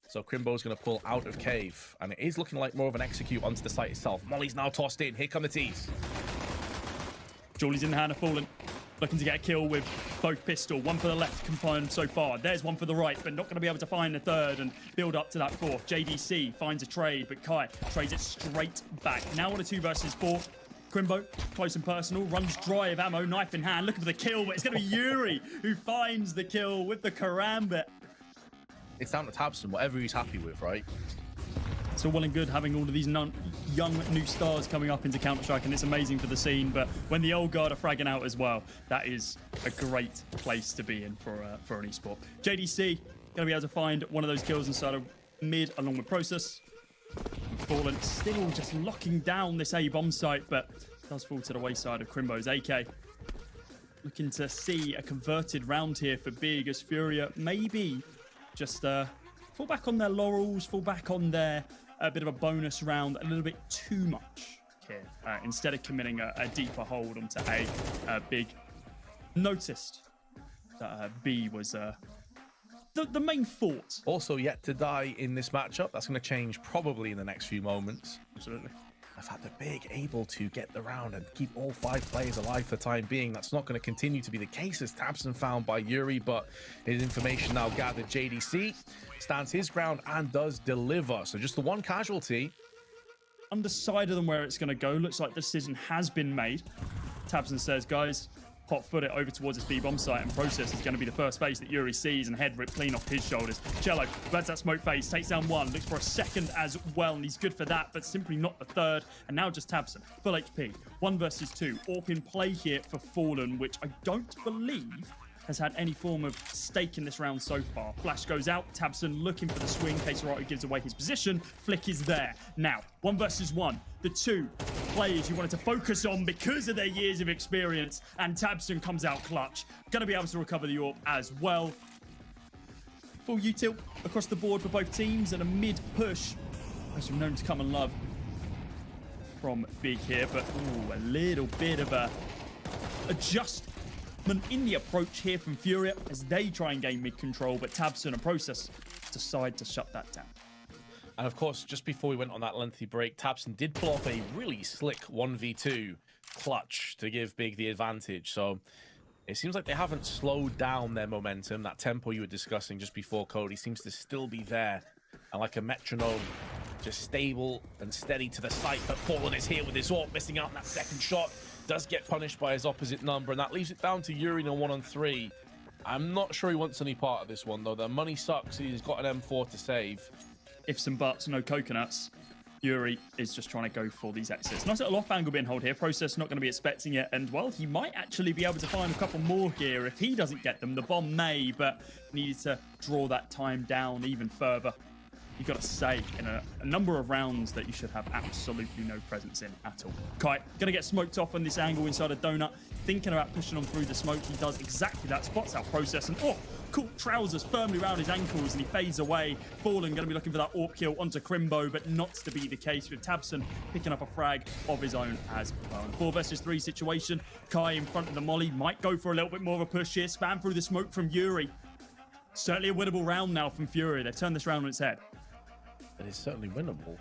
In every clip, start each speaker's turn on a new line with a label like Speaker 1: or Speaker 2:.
Speaker 1: So Crimbo's going to pull out of cave, and it is looking like more of an execute onto the site itself. Molly's now tossed in. Here come the T's.
Speaker 2: Julie's in the hand of Fallen, looking to get a kill with both pistol. One for the left, confined so far. There's one for the right, but not going to be able to find the third and build up to that fourth. JDC finds a trade, but Kai trades it straight back. Now on a 2 versus 4. Crimbo, close and personal, runs dry of ammo, knife in hand, looking for the kill, but it's going to be Yuri who finds the kill with the karambit.
Speaker 1: It's down to tabseN, whatever he's happy with, right?
Speaker 2: It's all well and good having all of these young new stars coming up into Counter-Strike, and it's amazing for the scene, but when the old guard are fragging out as well, that is a great place to be in for an esport. JDC going to be able to find one of those kills inside of mid along with Process. Fallen still just locking down this A-bomb site, but does fall to the wayside of Crimbo's AK. Looking to see a converted round here for Big, as FURIA maybe just fall back on their laurels, fall back on their bit of a bonus round a little bit too much here. Instead of committing a deeper hold onto A, Big noticed that B was the main fort.
Speaker 1: Also yet to die in this matchup. That's going to change probably in the next few moments.
Speaker 2: Absolutely.
Speaker 1: The fact that Big able to get the round and keep all 5 players alive for the time being, that's not going to continue to be the case, as tabseN found by Yuri, but his information now gathered. JDC stands his ground and does deliver. So just the one casualty.
Speaker 2: Undecided on where it's going to go. Looks like the decision has been made. tabseN says, guys, hot foot it over towards this B-bomb site, and Process is going to be the first face that Yuri sees, and head ripped clean off his shoulders. YaLLa grabs that smoke phase, takes down one, looks for a second as well, and he's good for that, but simply not the third. And now just tabseN, full HP, 1 versus 2. AWP in play here for Fallen, which I don't believe has had any form of stake in this round so far. Flash goes out, tabseN looking for the swing, Caserado gives away his position, Flick is there. Now, 1 versus 1, the 2 players you wanted to focus on because of their years of experience, and tabseN comes out clutch. Gonna be able to recover the AWP as well. Full util across the board for both teams, and a mid push, as we've known to come and love from Big here, but ooh, a little bit of a adjustment in the approach here from FURIA as they try and gain mid control, but tabseN and Process decide to shut that down.
Speaker 1: And of course, just before we went on that lengthy break, tabseN did pull off a really slick 1v2 clutch to give Big the advantage. So it seems like they haven't slowed down their momentum. That tempo you were discussing just before, Cody, seems to still be there. And like a metronome, just stable and steady to the site. But Fallen is here with his AWP, missing out on that second shot. Does get punished by his opposite number, and that leaves it down to Yuri in a 1-on-3. I'm not sure he wants any part of this one, though. The money sucks. He's got an M4 to save.
Speaker 2: Ifs and buts, no coconuts. Yuri is just trying to go for these exits. Nice little off angle being hold here. Process not going to be expecting it, and well, he might actually be able to find a couple more here if he doesn't get them. The bomb may, but needed to draw that time down even further. You've got to say in a number of rounds that you should have absolutely no presence in at all. Kai gonna get smoked off on this angle inside a donut, thinking about pushing on through the smoke. He does exactly that, spots out Process, and oh, cool, trousers firmly around his ankles, and he fades away. Fallen gonna be looking for that AWP kill onto Crimbo, but not to be the case, with tabseN picking up a frag of his own as well. 4 versus 3 situation. Kai in front of the molly, might go for a little bit more of a push here, spam through the smoke from Yuri. Certainly a winnable round now from FURIA. They've turned this round on its head.
Speaker 1: It is certainly winnable.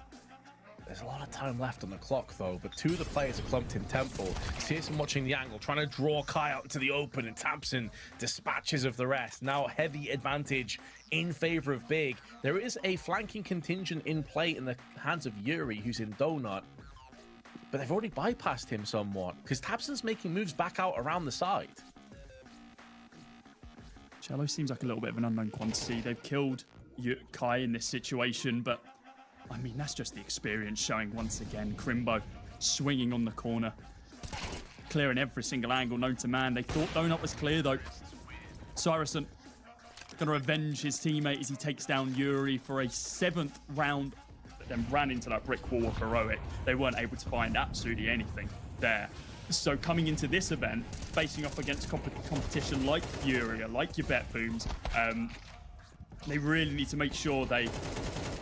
Speaker 1: There's a lot of time left on the clock, though, but 2 of the players are clumped in tempo. CS2 watching the angle, trying to draw Kai out into the open, and tabseN dispatches of the rest. Now a heavy advantage in favor of Big. There is a flanking contingent in play in the hands of Yuri, who's in donut, but they've already bypassed him somewhat, because tabseN's making moves back out around the side.
Speaker 2: YaLLa seems like a little bit of an unknown quantity. They've killed Kai in this situation, but I mean, that's just the experience showing once again. Crimbo swinging on the corner, clearing every single angle known to man. They thought donut was clear though. syresN gonna avenge his teammate as he takes down Yuri for a 7th round, but then ran into that brick wall of heroic. They weren't able to find absolutely anything there. So coming into this event, facing off against competition like FURIA, like your Bet Booms, they really need to make sure they,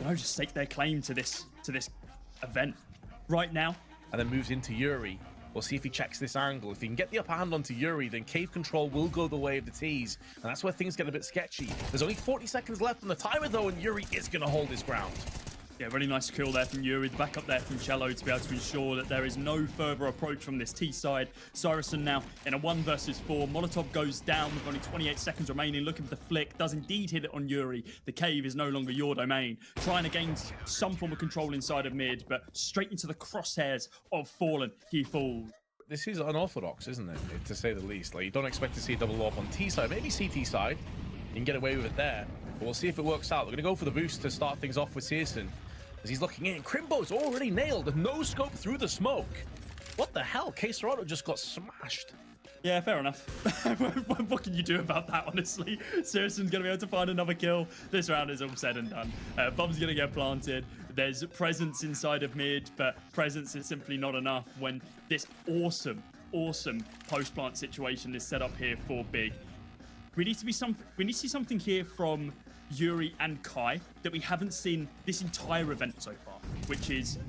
Speaker 2: just stake their claim to this event right now.
Speaker 1: And then moves into Yuri. We'll see if he checks this angle. If he can get the upper hand onto Yuri, then cave control will go the way of the T's, and that's where things get a bit sketchy. There's only 40 seconds left on the timer, though, and Yuri is going to hold his ground.
Speaker 2: Yeah, really nice kill there from Yuri. The backup there from cello to be able to ensure that there is no further approach from this T side. Cyrusson now in a 1 versus 4. Molotov goes down with only 28 seconds remaining. Looking for the flick. Does indeed hit it on Yuri. The cave is no longer your domain. Trying to gain some form of control inside of mid, but straight into the crosshairs of Fallen. He falls.
Speaker 1: This is unorthodox, isn't it? To say the least. Like, you don't expect to see a double AWP on T side. Maybe CT side. You can get away with it there. But we'll see if it works out. We're going to go for the boost to start things off with Searson. As he's looking in, Crimbo's already nailed. No scope through the smoke. What the hell? K-Serrano just got smashed.
Speaker 2: Yeah, fair enough. What can you do about that, honestly? Searson's going to be able to find another kill. This round is all said and done. Bomb's going to get planted. There's presence inside of mid, but presence is simply not enough when this awesome post-plant situation is set up here for Big. We need to see something here from Yuri and Kai that we haven't seen this entire event so far, which is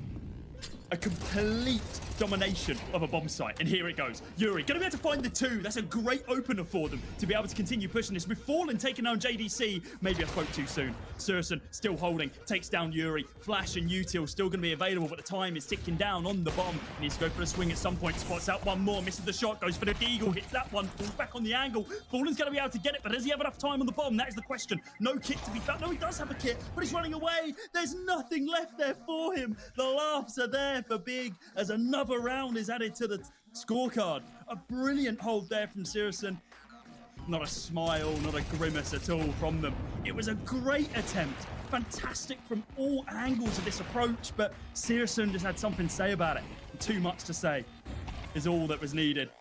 Speaker 2: a complete domination of a bomb site. And here it goes. Yuri gonna be able to find the 2. That's a great opener for them to be able to continue pushing this. With Fallen taking down JDC, maybe I spoke too soon. Searson still holding, takes down Yuri. Flash and Util still gonna be available, but the time is ticking down on the bomb. Needs to go for a swing at some point. Spots out one more, misses the shot, goes for the deagle, hits that one, falls back on the angle. Fallen's gonna be able to get it, but does he have enough time on the bomb? That is the question. No kit to be found. No, he does have a kit, but he's running away. There's nothing left there for him. The laughs are there for Big as another round is added to the scorecard. A brilliant hold there from Searson. Not a smile, not a grimace at all from them. It was a great attempt. Fantastic from all angles of this approach, but Searson just had something to say about it. Too much to say is all that was needed.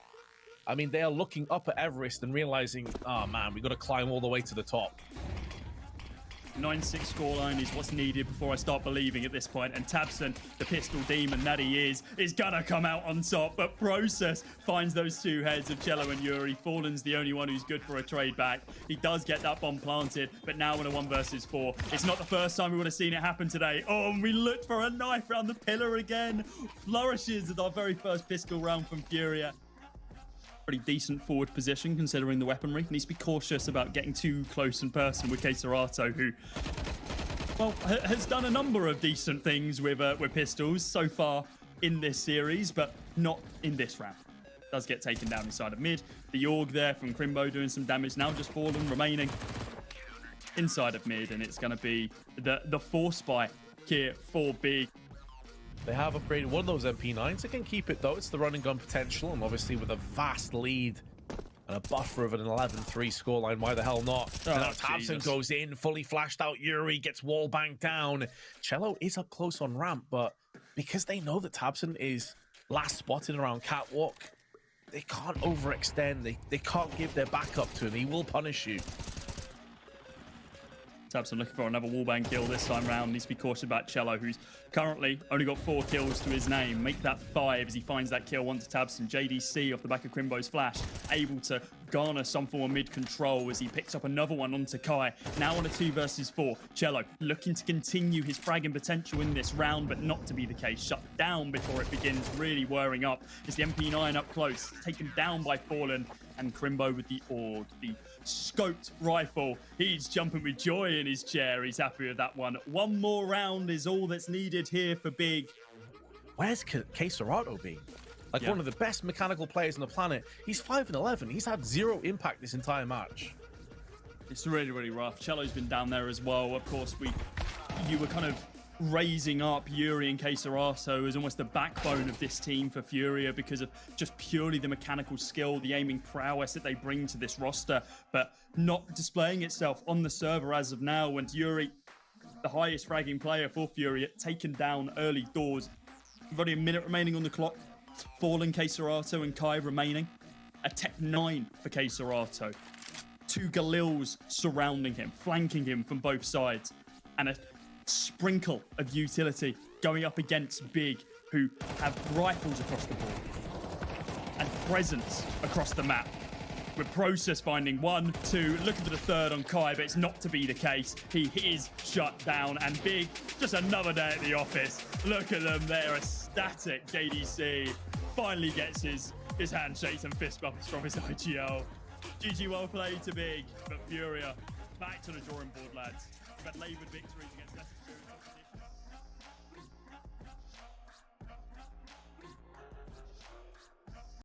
Speaker 1: I mean, they are looking up at Everest and realizing, oh man, we got to climb all the way to the top.
Speaker 2: 9-6 scoreline is what's needed before I start believing at this point. And tabseN, the pistol demon that he is gonna come out on top. But Process finds those 2 heads of cello and Yuri. Fallen's the only one who's good for a trade back. He does get that bomb planted, but now in a 1 versus 4. It's not the first time we would have seen it happen today. Oh, and we looked for a knife around the pillar again. Flourishes with our very first pistol round from FURIA. Pretty decent forward position considering the weaponry. Needs to be cautious about getting too close in person with K-Serrano, who, well, has done a number of decent things with pistols so far in this series, but not in this round. Does get taken down inside of mid. The Org there from Crimbo doing some damage. Now just Fallen remaining inside of mid, and it's going to be the force spike here for Big.
Speaker 1: They have upgraded one of those MP9s. They can keep it, though. It's the running gun potential, and obviously with a vast lead and a buffer of an 11-3 scoreline, why the hell not?
Speaker 2: Oh,
Speaker 1: and now tabseN goes in, fully flashed out. Yuri gets wall banged down. cello is up close on ramp, but because they know that tabseN is last spotted around catwalk, they can't overextend. They can't give their backup to him. He will punish you.
Speaker 2: tabseN looking for another wallbang kill this time round. Needs to be cautious about cello, who's currently only got 4 kills to his name. Make that 5 as he finds that kill onto tabseN. JDC off the back of Crimbo's flash, able to garner some form of mid control as he picks up another one onto Kai. Now on a 2 versus 4. cello looking to continue his fragging potential in this round, but not to be the case. Shut down before it begins really whirring up. It's the MP9 up close, taken down by Fallen, and Crimbo with the Org, the scoped rifle. He's jumping with joy in his chair. He's happy with that one. One more round is all that's needed here for Big.
Speaker 1: Where's K-Serrano been? Like one of the best mechanical players on the planet. He's 5-11. He's had 0 impact this entire match.
Speaker 2: It's really, really rough. cello's been down there as well. Of course, you were kind of raising up Yuri and K-Serrano as almost the backbone of this team for FURIA because of just purely the mechanical skill, the aiming prowess that they bring to this roster, but not displaying itself on the server as of now. When Yuri, the highest fragging player for FURIA, taken down early doors. We've only a minute remaining on the clock. Fallen, K-Serrano and Kai remaining. A Tech 9 for K-Serrano. 2 Galils surrounding him, flanking him from both sides. And a sprinkle of utility going up against Big, who have rifles across the board and presence across the map. With Process finding 1, 2, looking for the 3rd on Kai, but it's not to be the case. He is shut down, and Big, just another day at the office. Look at them, they're ecstatic. JDC finally gets his handshakes and fist bumps from his IGL. GG, well played to Big, but FURIA back to the drawing board, lads. But laboured victories against